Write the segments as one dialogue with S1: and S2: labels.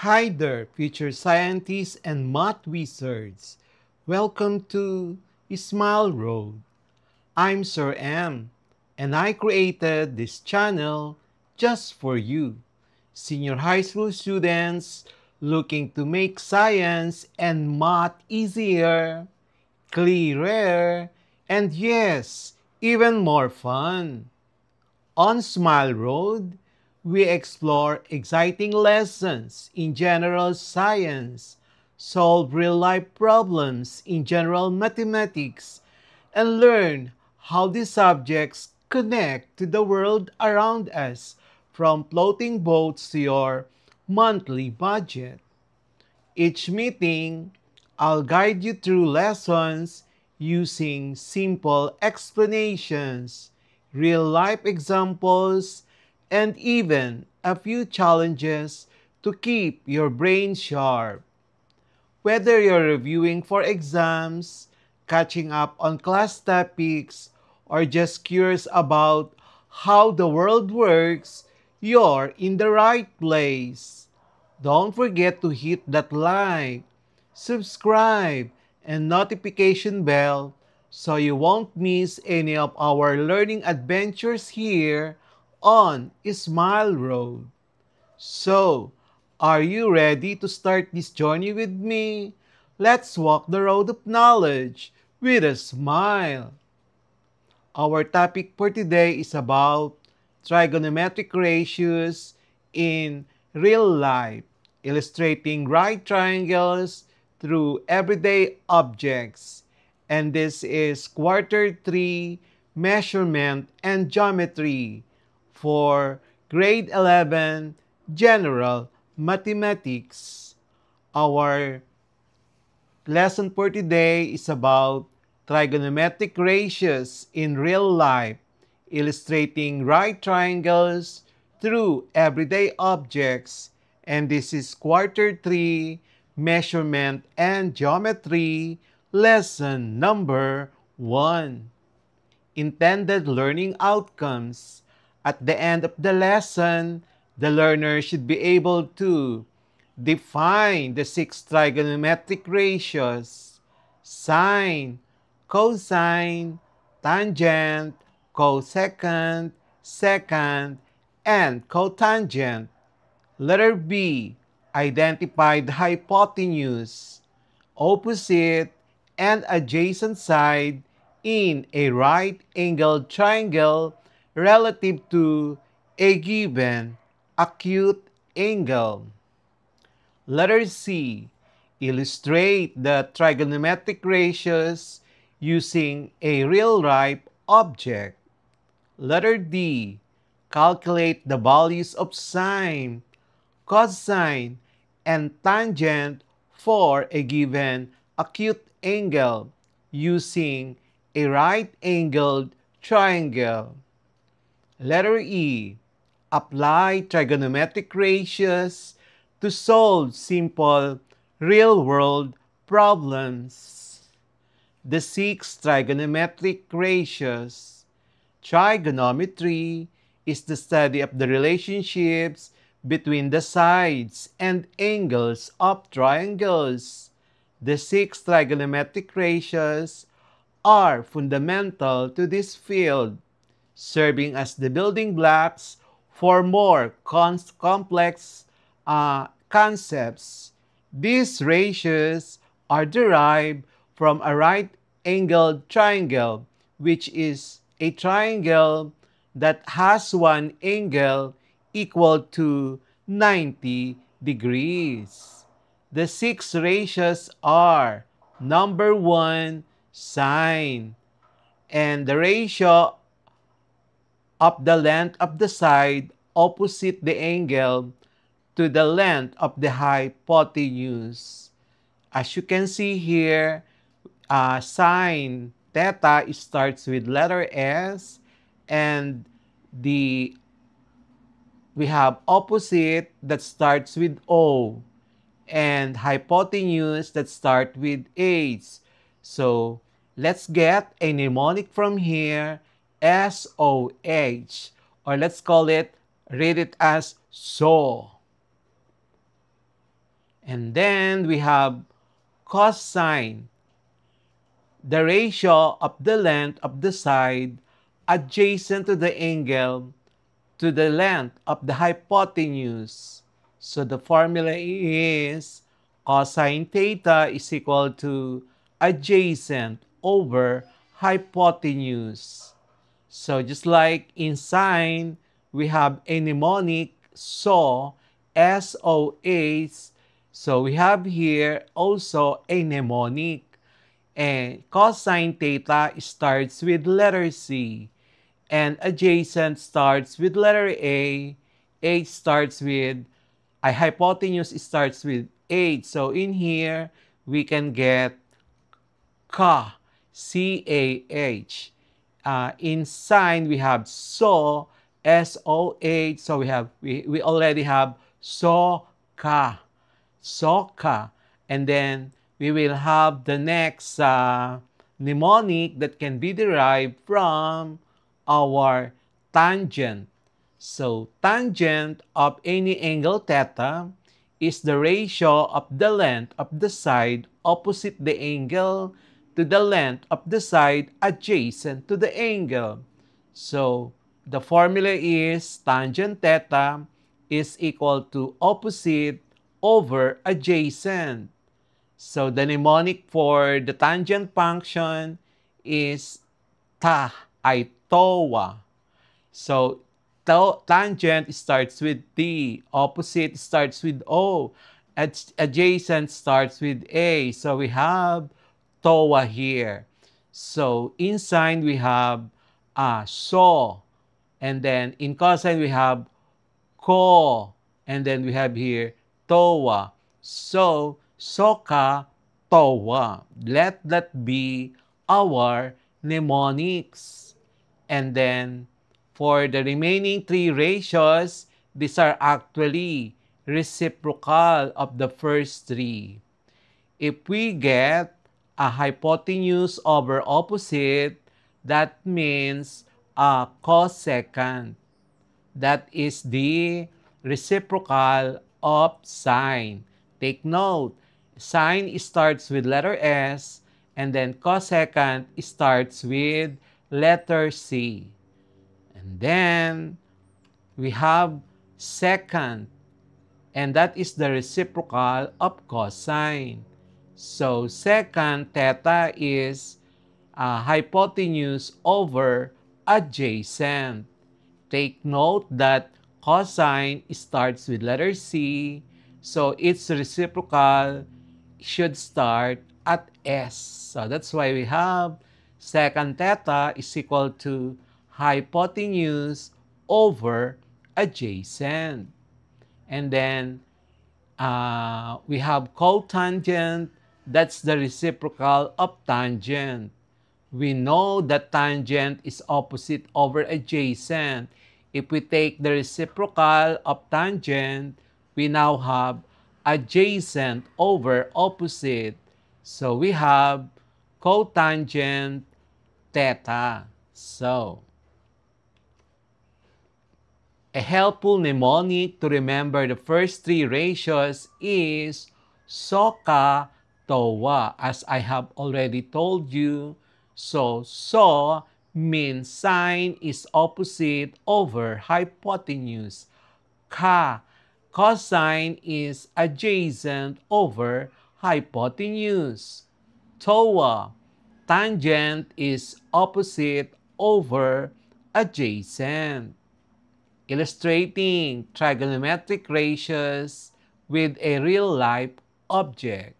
S1: Hi there, future scientists and math wizards. Welcome to Smile Road. I'm Sir M, and I created this channel just for you, senior high school students looking to make science and math easier, clearer, and yes, even more fun. On Smile Road, we explore exciting lessons in general science, solve real life problems in general mathematics, and learn how these subjects connect to the world around us, from floating boats to your monthly budget. Each meeting, I'll guide you through lessons using simple explanations, real life examples, and even a few challenges to keep your brain sharp. Whether you're reviewing for exams, catching up on class topics, or just curious about how the world works, you're in the right place. Don't forget to hit that like, subscribe, and notification bell so you won't miss any of our learning adventures here on Smile Road. So, are you ready to start this journey with me? Let's walk the road of knowledge with a smile. Our topic for today is about trigonometric ratios in real life, illustrating right triangles through everyday objects. And this is quarter 3 measurement and geometry for grade 11 general mathematics. Our lesson for today is about trigonometric ratios in real life, illustrating right triangles through everyday objects. And this is quarter 3, measurement and geometry, lesson number 1. Intended learning outcomes. At the end of the lesson, the learner should be able to define the 6 trigonometric ratios: sine, cosine, tangent, cosecant, secant, and cotangent. Letter B. Identify the hypotenuse, opposite, and adjacent side in a right-angled triangle relative to a given acute angle. Letter C. Illustrate the trigonometric ratios using a real-life object. Letter D. Calculate the values of sine, cosine, and tangent for a given acute angle using a right-angled triangle. Letter E. Apply trigonometric ratios to solve simple real-world problems. The 6 trigonometric ratios. Trigonometry is the study of the relationships between the sides and angles of triangles. The 6 trigonometric ratios are fundamental to this field, serving as the building blocks for more complex concepts. These ratios are derived from a right-angled triangle, which is a triangle that has one angle equal to 90 degrees. The 6 ratios are: number 1, sine, and the ratio of the length of the side opposite the angle to the length of the hypotenuse. As you can see here, sine theta starts with letter S, and the we have opposite that starts with O, and hypotenuse that start with H. So let's get a mnemonic from here: SOH, or let's call it, read it as so. And then we have cosine, the ratio of the length of the side adjacent to the angle to the length of the hypotenuse. So the formula is cosine theta is equal to adjacent over hypotenuse. So just like in sine, we have a mnemonic SO, SOH. So we have here also a mnemonic. And cosine theta starts with letter C. And adjacent starts with letter A. H starts with, a hypotenuse starts with H. So in here, we can get Ka, C-A-H. In sine, we have so, S-O-H. So we already have so ka, and then we will have the next mnemonic that can be derived from our tangent. So tangent of any angle theta is the ratio of the length of the side opposite the angle to the length of the side adjacent to the angle. So the formula is tangent theta is equal to opposite over adjacent. So the mnemonic for the tangent function is ta, ay towa. So tangent starts with T, opposite starts with O, adjacent starts with A. So we have TOA here. So in sine we have so, and then in cosine we have ko, and then we have here TOA. So soka, TOA. Let that be our mnemonics. And then for the remaining three ratios, these are actually reciprocal of the first three. If we get a hypotenuse over opposite, that means a cosecant. That is the reciprocal of sine. Take note, sine starts with letter S, and then cosecant starts with letter C. And then we have secant, and that is the reciprocal of cosine. So secant theta is hypotenuse over adjacent. Take note that cosine starts with letter C, so its reciprocal should start at S. So that's why we have secant theta is equal to hypotenuse over adjacent. And then we have cotangent, that's the reciprocal of tangent. We know that tangent is opposite over adjacent. If we take the reciprocal of tangent, we now have adjacent over opposite. So we have cotangent theta. So, a helpful mnemonic to remember the first three ratios is SOKA TOWA, as I have already told you. So means sine is opposite over hypotenuse. Ka, cosine is adjacent over hypotenuse. TOA, tangent is opposite over adjacent. Illustrating trigonometric ratios with a real-life object.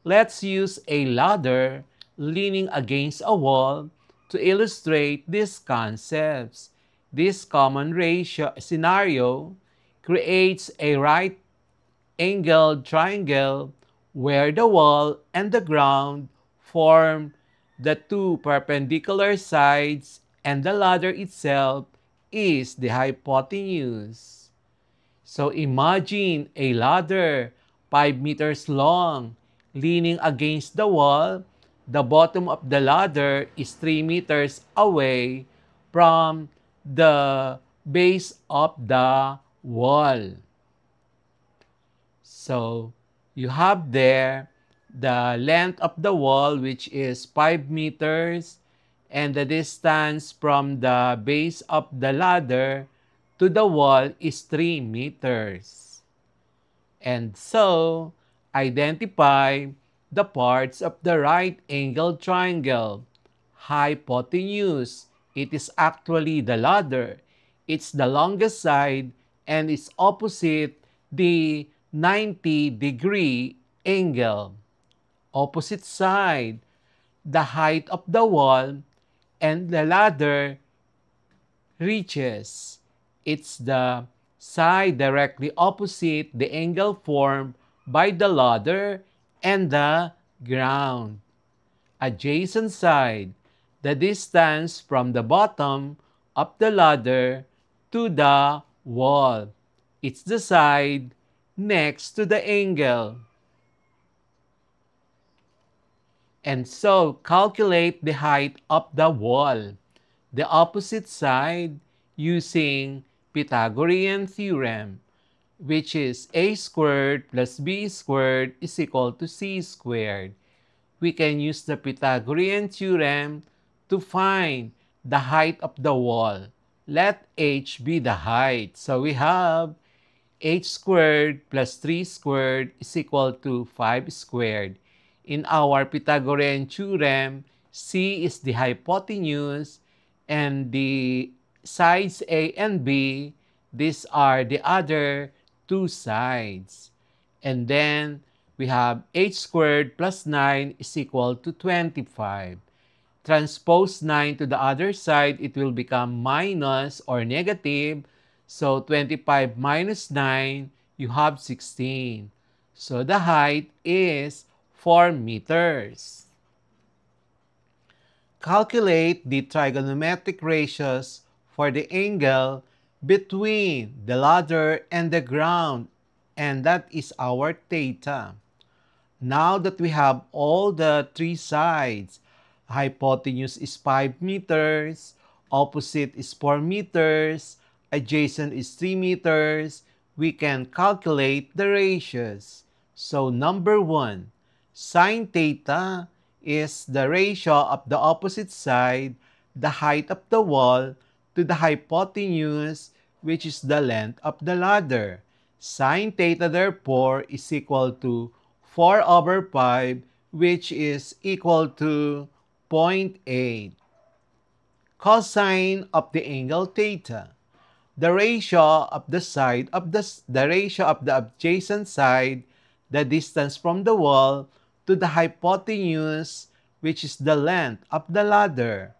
S1: Let's use a ladder leaning against a wall to illustrate these concepts. This common ratio scenario creates a right-angled triangle where the wall and the ground form the two perpendicular sides and the ladder itself is the hypotenuse. So imagine a ladder 5 meters long leaning against the wall. The bottom of the ladder is 3 meters away from the base of the wall. So You have there the length of the wall, which is 5 meters, and the distance from the base of the ladder to the wall is 3 meters. And so, identify the parts of the right angled triangle. Hypotenuse. It is actually the ladder. It's the longest side and its opposite the 90-degree angle. Opposite side, the height of the wall and the ladder reaches. It's the side directly opposite the angle formed by the ladder and the ground. Adjacent side, the distance from the bottom of the ladder to the wall. It's the side next to the angle. And so, calculate the height of the wall. The opposite side using Pythagorean theorem, which is a squared plus b squared is equal to c squared. We can use the Pythagorean theorem to find the height of the wall. Let h be the height. So we have h squared plus 3 squared is equal to 5 squared. In our Pythagorean theorem, c is the hypotenuse and the sides A and B, these are the other two sides. And then we have h squared plus 9 is equal to 25. Transpose 9 to the other side, it will become minus or negative. So 25 minus 9, you have 16. So the height is 4 meters. Calculate the trigonometric ratios for the angle between the ladder and the ground, and that is our theta. Now that we have all the three sides, hypotenuse is 5 meters, opposite is 4 meters, adjacent is 3 meters, we can calculate the ratios. So number 1, sine theta is the ratio of the opposite side, the height of the wall, to the hypotenuse, which is the length of the ladder. Sine theta, therefore, is equal to 4 over 5, which is equal to 0.8. Cosine of the angle theta. The ratio of the ratio of the adjacent side, the distance from the wall, to the hypotenuse, which is the length of the ladder.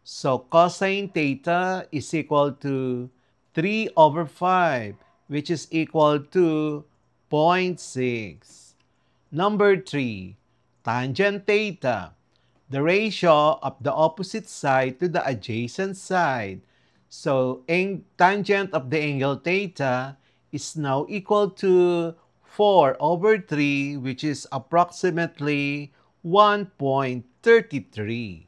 S1: So cosine theta is equal to 3 over 5, which is equal to 0.6. Number 3, tangent theta. The ratio of the opposite side to the adjacent side. So tangent of the angle theta is now equal to 4 over 3, which is approximately 1.33.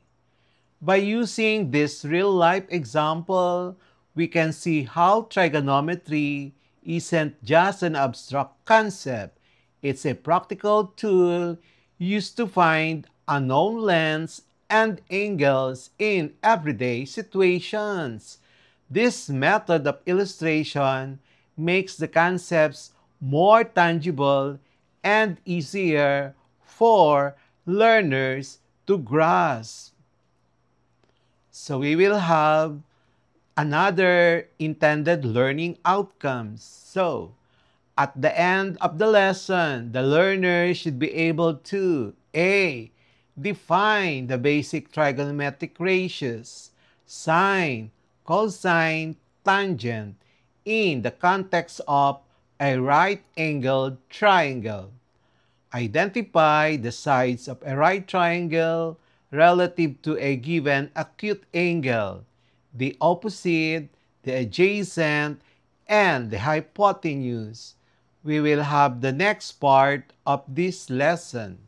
S1: By using this real-life example, we can see how trigonometry isn't just an abstract concept. It's a practical tool used to find unknown lengths and angles in everyday situations. This method of illustration makes the concepts more tangible and easier for learners to grasp. So we will have another intended learning outcomes. So, at the end of the lesson, the learner should be able to A. Define the basic trigonometric ratios, sine, cosine, tangent, in the context of a right-angled triangle. Identify the sides of a right triangle relative to a given acute angle, the opposite, the adjacent, and the hypotenuse. We will have the next part of this lesson.